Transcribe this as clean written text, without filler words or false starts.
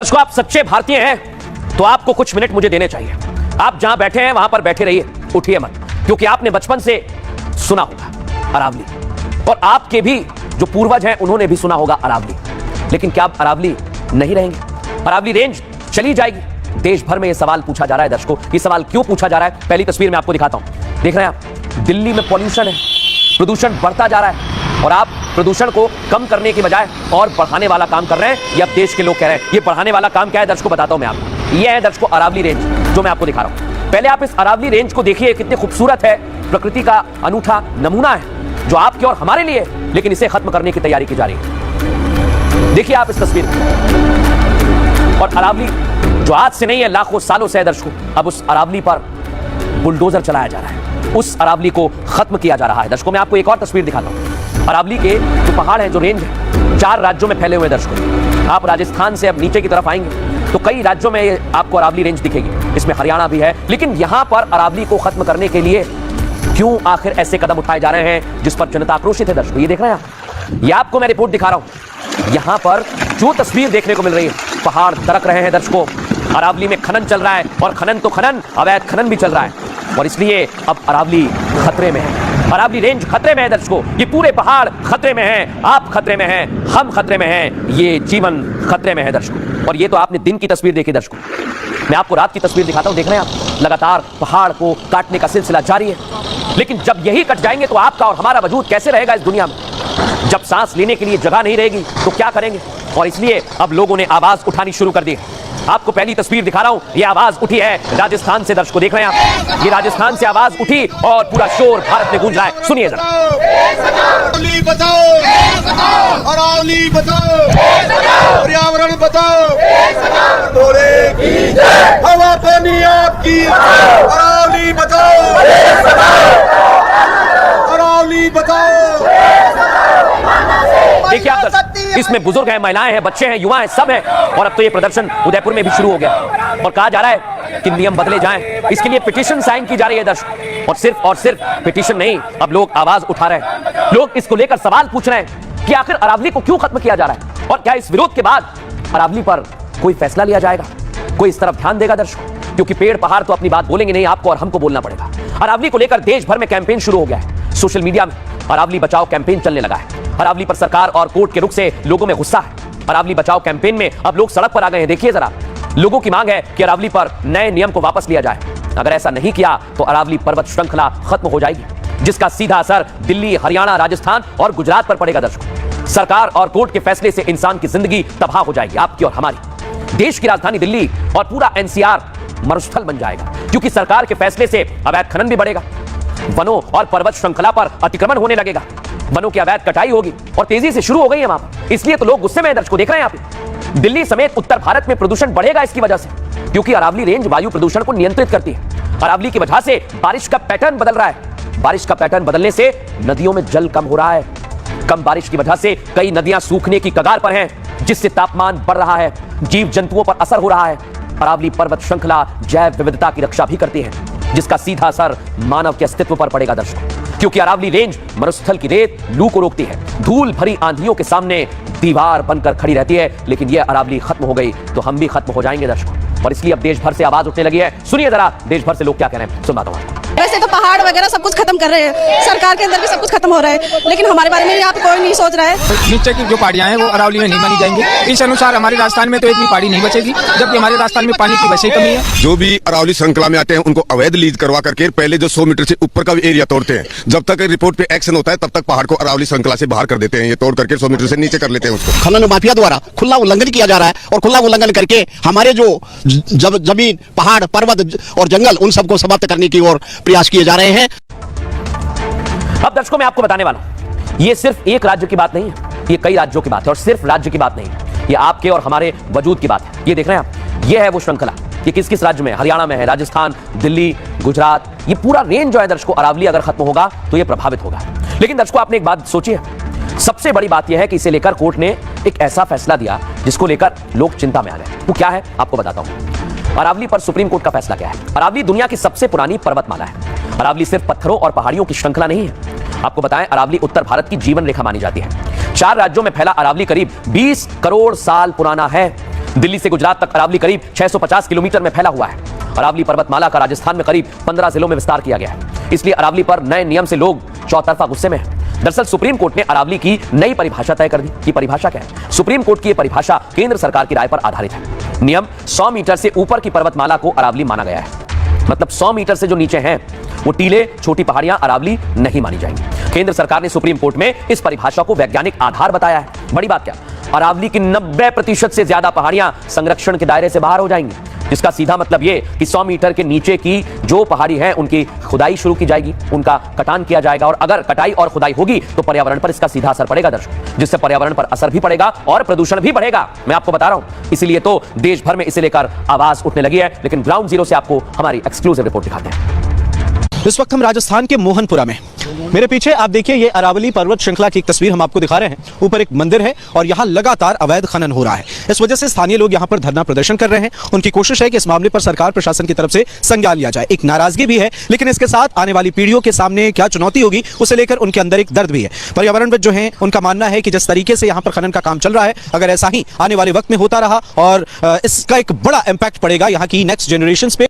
उसको आप सच्चे भारतीय हैं तो आपको कुछ मिनट मुझे देने चाहिए। आप जहां बैठे हैं वहां पर बैठे रहिए, उठिए मत, क्योंकि आपने बचपन से सुना होगा अरावली, और आपके भी जो पूर्वज हैं उन्होंने भी सुना होगा अरावली। लेकिन क्या अब अरावली नहीं रहेंगे? अरावली रेंज चली जाएगी? देश भर में यह सवाल पूछा जा रहा है दर्शकों। ये सवाल क्यों पूछा जा रहा है, पहली तस्वीर में आपको दिखाता हूं। देख रहे हैं आप, दिल्ली में पॉल्यूशन है, प्रदूषण बढ़ता जा रहा है, और आप प्रदूषण को कम करने की बजाय और बढ़ाने वाला काम कर रहे हैं। ये अब देश के लोग कह रहे हैं। ये बढ़ाने वाला काम क्या है दर्शकों, बताता हूं मैं आपको। ये है दर्शकों अरावली रेंज, जो मैं आपको दिखा रहा हूं। पहले आप इस अरावली रेंज को देखिए, कितनी खूबसूरत है, प्रकृति का अनूठा नमूना है जो आपके और हमारे लिए, लेकिन इसे खत्म करने की तैयारी की जा रही है। देखिए आप इस तस्वीर को। और अरावली जो आज से नहीं है, लाखों सालों से है दर्शकों, अब उस अरावली पर बुलडोजर चलाया जा रहा है, उस अरावली को खत्म किया जा रहा है। दर्शकों मैं आपको एक और तस्वीर दिखाता हूं। अरावली के जो पहाड़ है, जो रेंज है, 4 राज्यों में फैले हुए दर्शकों। आप राजस्थान से अब नीचे की तरफ आएंगे तो कई राज्यों में आपको अरावली रेंज दिखेगी, इसमें हरियाणा भी है। लेकिन यहां पर अरावली को खत्म करने के लिए क्यों आखिर ऐसे कदम उठाए जा रहे हैं जिस पर जनता आक्रोशित है दर्शकों? ये देख रहे हैं आप, ये आपको मैं रिपोर्ट दिखा रहा हूं। यहां पर जो तस्वीर देखने को मिल रही है, पहाड़ दरक रहे हैं दर्शकों, अरावली में खनन चल रहा है, और खनन तो खनन, अवैध खनन भी चल रहा है, और इसलिए अब अरावली खतरे में है। अरावली रेंज खतरे में है दर्शकों, ये पूरे पहाड़ खतरे में हैं, आप खतरे में हैं, हम खतरे में हैं, ये जीवन खतरे में है दर्शकों। और ये तो आपने दिन की तस्वीर देखी दर्शकों, मैं आपको रात की तस्वीर दिखाता हूं। देख रहे हैं आप, लगातार पहाड़ को काटने का सिलसिला जारी है। लेकिन जब यही कट जाएंगे तो आपका और हमारा वजूद कैसे रहेगा इस दुनिया में? जब सांस लेने के लिए जगह नहीं रहेगी तो क्या करेंगे? और इसलिए अब लोगों ने आवाज उठानी शुरू कर दी है। आपको पहली तस्वीर दिखा रहा हूं, ये आवाज उठी है राजस्थान से दर्शकों, देख रहे हैं आप, ये राजस्थान से आवाज उठी और पूरा शोर भारत में गूंज रहा है। सुनिए जरा। अरावली बचाओ, अरावली बचाओ, पर्यावरण बचाओ, तोड़े की जय, हवा पानी आपकी, अरावली बचाओ, अरावली बचाओ। देखिए आप दर्शक, इसमें बुजुर्ग हैं, महिलाएं हैं, बच्चे हैं, युवा हैं, सब हैं। और अब तो ये प्रदर्शन उदयपुर में भी शुरू हो गया, और कहा जा रहा है कि नियम बदले जाएं। इसके लिए पिटीशन साइन की जा रही है दर्शक, और सिर्फ पिटीशन नहीं, अब लोग आवाज उठा रहे हैं। लोग इसको लेकर सवाल पूछ रहे हैं कि आखिर अरावली को क्यों खत्म किया जा रहा है, और क्या इस विरोध के बाद अरावली पर कोई फैसला लिया जाएगा? कोई इस तरफ ध्यान देगा दर्शक? क्योंकि पेड़ पहाड़ तो अपनी बात बोलेंगे नहीं, आपको और हमको बोलना पड़ेगा। अरावली को लेकर देश भर में कैंपेन शुरू हो गया है। सोशल मीडिया में अरावली बचाओ कैंपेन चलने लगा है। अरावली पर सरकार और कोर्ट के रुख से लोगों में गुस्सा है। अरावली बचाओ कैंपेन में अब लोग सड़क पर आ गए हैं। देखिए जरा, लोगों की मांग है कि अरावली पर नए नियम को वापस लिया जाए। अगर ऐसा नहीं किया तो अरावली पर्वत श्रृंखला खत्म हो जाएगी, जिसका सीधा असर दिल्ली, हरियाणा, राजस्थान और गुजरात पर पड़ेगा दर्शकों। सरकार और कोर्ट के फैसले से इंसान की जिंदगी तबाह हो जाएगी, आपकी और हमारी। देश की राजधानी दिल्ली और पूरा एनसीआर मरुस्थल बन जाएगा, क्योंकि सरकार के फैसले से अवैध खनन भी बढ़ेगा, वनों और पर्वत श्रृंखला पर अतिक्रमण होने लगेगा, वनों की अवैध कटाई होगी, और तेजी से शुरू हो गई है वहां पर। इसलिए तो लोग गुस्से में दर्शकों, देख रहे हैं आप, दिल्ली समेत उत्तर भारत में प्रदूषण बढ़ेगा इसकी वजह से, क्योंकि अरावली रेंज वायु प्रदूषण को नियंत्रित करती है। अरावली की वजह से बारिश का पैटर्न बदल रहा है। बारिश का पैटर्न बदलने से नदियों में जल कम हो रहा है। कम बारिश की वजह से कई नदियां सूखने की कगार पर हैं, जिससे तापमान बढ़ रहा है, जीव जंतुओं पर असर हो रहा है। अरावली पर्वत श्रृंखला जैव विविधता की रक्षा भी करती है, जिसका सीधा असर मानव के अस्तित्व पर पड़ेगा दर्शकों, क्योंकि अरावली रेंज मरुस्थल की रेत लू को रोकती है, धूल भरी आंधियों के सामने दीवार बनकर खड़ी रहती है। लेकिन यह अरावली खत्म हो गई तो हम भी खत्म हो जाएंगे दर्शकों, और इसलिए अब देश भर से आवाज उठने लगी है। सुनिए जरा देश भर से लोग क्या कह रहे हैं, सुनाता हूं। वैसे तो पहाड़ वगैरह सब कुछ खत्म कर रहे हैं, सरकार के अंदर भी सब कुछ खत्म हो रहा है, लेकिन हमारे बारे में यहाँ पे कोई नहीं सोच रहा है। नीचे की जो पहाड़ियां हैं वो अरावली में नहीं मानी जाएंगी। इस अनुसार हमारे राजस्थान में तो एक भी पहाड़ी नहीं बचेगी, जबकि हमारे राजस्थान में पानी की वैसे ही कमी है। जो भी अरावली श्रृंखला में आते हैं उनको अवैध लीज करवा करके पहले जो 100 मीटर से ऊपर का एरिया तोड़ते हैं, जब तक रिपोर्ट पे एक्शन होता है तब तक पहाड़ को अरावली श्रृंखला से बाहर कर देते हैं। ये तोड़ करके 100 मीटर से नीचे कर लेते हैं उसको। खनन माफिया द्वारा खुला उल्लंघन किया जा रहा है, और खुला उल्लंघन करके हमारे जो जमीन, पहाड़, पर्वत और जंगल, उन सबको समाप्त करने की ओर प्रयास किए जा रहे हैं। अब दर्शकों मैं आपको बताने वाला हूं, ये सिर्फ एक राज्य की बात नहीं है, ये कई राज्यों की बात है, और सिर्फ राज्य की बात नहीं है, ये आपके और हमारे वजूद की बात है। ये देख रहे हैं आप, ये है वो श्रृंखला। ये किस किस राज्य में? हरियाणा में है, राजस्थान, दिल्ली, गुजरात, ये पूरा रेंज जो है दर्शकों, अरावली अगर खत्म होगा तो ये प्रभावित होगा। लेकिन दर्शकों आपने एक बात सोची है, सबसे बड़ी बात यह है कि इसे लेकर कोर्ट ने एक ऐसा फैसला दिया जिसको लेकर लोग चिंता में आ गए। वो क्या है आपको बताता हूं। अरावली पर सुप्रीम कोर्ट का फैसला क्या है। अरावली दुनिया की सबसे पुरानी पर्वतमाला है। अरावली सिर्फ पत्थरों और पहाड़ियों की श्रृंखला नहीं है, आपको बताएं अरावली उत्तर भारत की जीवन रेखा मानी जाती है। 4 राज्यों में फैला अरावली करीब 20 करोड़ साल पुराना है। दिल्ली से गुजरात तक अरावली करीब 650 किलोमीटर में फैला हुआ है। अरावली पर्वतमाला का राजस्थान में करीब 15 जिलों में विस्तार किया गया है। इसलिए अरावली पर नए नियम से लोग चौतरफा गुस्से में हैं। दरअसल सुप्रीम कोर्ट ने अरावली की नई परिभाषा तय कर दी कि परिभाषा क्या है। सुप्रीम कोर्ट की यह परिभाषा केंद्र सरकार की राय पर आधारित है। नियम 100 मीटर से ऊपर की पर्वतमाला को अरावली माना गया है। मतलब 100 मीटर से जो नीचे हैं वो टीले, छोटी पहाड़ियां अरावली नहीं मानी जाएंगी। केंद्र सरकार ने सुप्रीम कोर्ट में इस परिभाषा को वैज्ञानिक आधार बताया है। बड़ी बात क्या, अरावली की 90% से ज्यादा पहाड़ियां संरक्षण के दायरे से बाहर हो जाएंगी, जिसका सीधा मतलब ये कि 100 मीटर के नीचे की जो पहाड़ी है उनकी खुदाई शुरू की जाएगी, उनका कटान किया जाएगा। और अगर कटाई और खुदाई होगी तो पर्यावरण पर इसका सीधा असर पड़ेगा दर्शकों, जिससे पर्यावरण पर असर भी पड़ेगा और प्रदूषण भी बढ़ेगा। मैं आपको बता रहा हूं, इसीलिए तो देश भर में इसे लेकर आवाज उठने लगी है। लेकिन ग्राउंड जीरो से आपको हमारी एक्सक्लूसिव रिपोर्ट दिखाते हैं। इस वक्त हम राजस्थान के मोहनपुरा में, मेरे पीछे आप देखिए ये अरावली पर्वत श्रृंखला की एक तस्वीर हम आपको दिखा रहे हैं। ऊपर एक मंदिर है और यहाँ लगातार अवैध खनन हो रहा है। इस वजह से स्थानीय लोग यहाँ पर धरना प्रदर्शन कर रहे हैं। उनकी कोशिश है कि इस मामले पर सरकार प्रशासन की तरफ से संज्ञान लिया जाए। एक नाराजगी भी है, लेकिन इसके साथ आने वाली पीढ़ियों के सामने क्या चुनौती होगी उसे लेकर उनके अंदर एक दर्द भी है। पर्यावरणविद जो है उनका मानना है कि जिस तरीके से यहाँ पर खनन का काम चल रहा है, अगर ऐसा ही आने वाले वक्त में होता रहा और इसका एक बड़ा इंपैक्ट पड़ेगा यहाँ की नेक्स्ट जनरेशन पे